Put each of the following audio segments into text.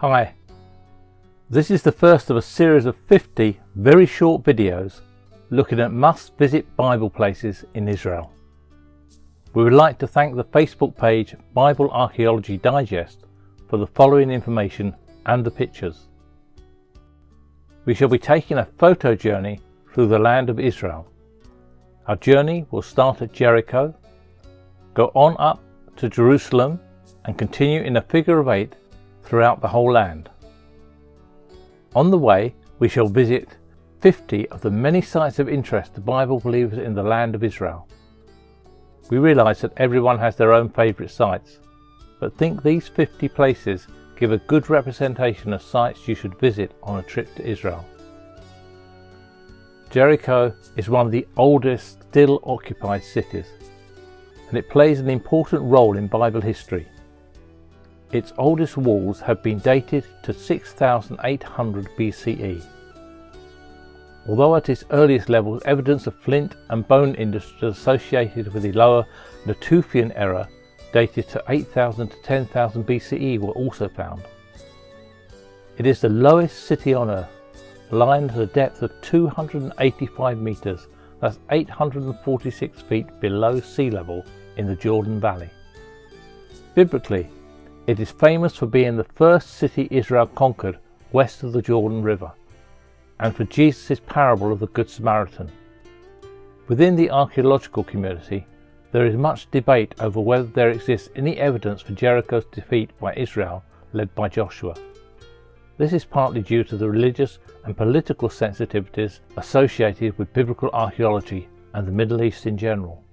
Hi, this is the first of a series of 50 very short videos looking at must-visit Bible places in Israel. We would like to thank the Facebook page Bible Archaeology Digest for the following information and the pictures. We shall be taking a photo journey through the land of Israel. Our journey will start at Jericho, go on up to Jerusalem and continue in a figure of 8 throughout the whole land. On the way, we shall visit 50 of the many sites of interest to Bible believers in the land of Israel. We realise that everyone has their own favourite sites, but think these 50 places give a good representation of sites you should visit on a trip to Israel. Jericho is one of the oldest still occupied cities, and it plays an important role in Bible history. Its oldest walls have been dated to 6800 BCE. Although at its earliest levels evidence of flint and bone industries associated with the lower Natufian era dated to 8000 to 10,000 BCE were also found. It is the lowest city on earth, lying at a depth of 285 metres, that's 846 feet below sea level in the Jordan Valley. Biblically, it is famous for being the first city Israel conquered west of the Jordan River, and for Jesus' parable of the Good Samaritan. Within the archaeological community, there is much debate over whether there exists any evidence for Jericho's defeat by Israel led by Joshua. This is partly due to the religious and political sensitivities associated with biblical archaeology and the Middle East in general.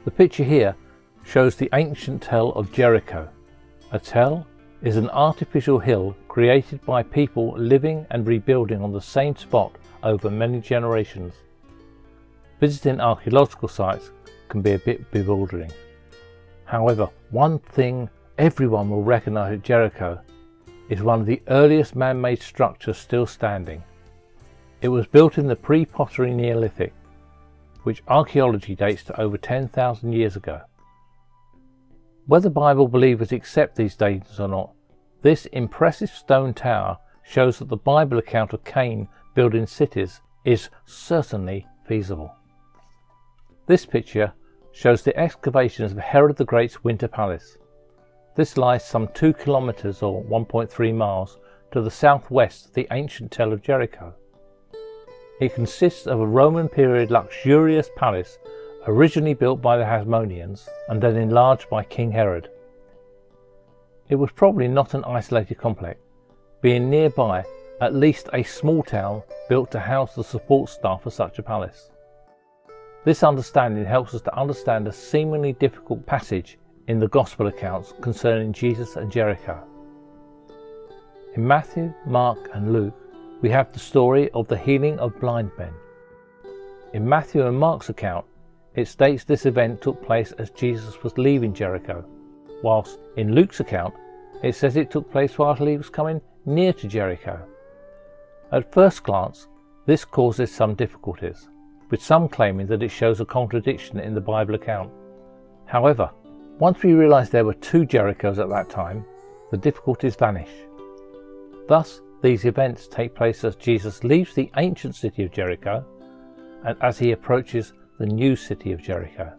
The picture here shows the ancient tell of Jericho. A tell is an artificial hill created by people living and rebuilding on the same spot over many generations. Visiting archaeological sites can be a bit bewildering. However, one thing everyone will recognise at Jericho is one of the earliest man-made structures still standing. It was built in the pre-pottery Neolithic, which archaeology dates to over 10,000 years ago. Whether Bible believers accept these dates or not, this impressive stone tower shows that the Bible account of Cain building cities is certainly feasible. This picture shows the excavations of Herod the Great's winter palace. This lies some 2 kilometres or 1.3 miles to the southwest of the ancient tell of Jericho. It consists of a Roman period luxurious palace originally built by the Hasmoneans and then enlarged by King Herod. It was probably not an isolated complex, being nearby at least a small town built to house the support staff for such a palace. This understanding helps us to understand a seemingly difficult passage in the Gospel accounts concerning Jesus and Jericho. In Matthew, Mark and Luke, we have the story of the healing of blind men. In Matthew and Mark's account, it states this event took place as Jesus was leaving Jericho, whilst in Luke's account it says it took place while he was coming near to Jericho. At first glance, this causes some difficulties, with some claiming that it shows a contradiction in the Bible account. However, once we realise there were 2 Jerichos at that time, the difficulties vanish. Thus, these events take place as Jesus leaves the ancient city of Jericho and as he approaches the new city of Jericho.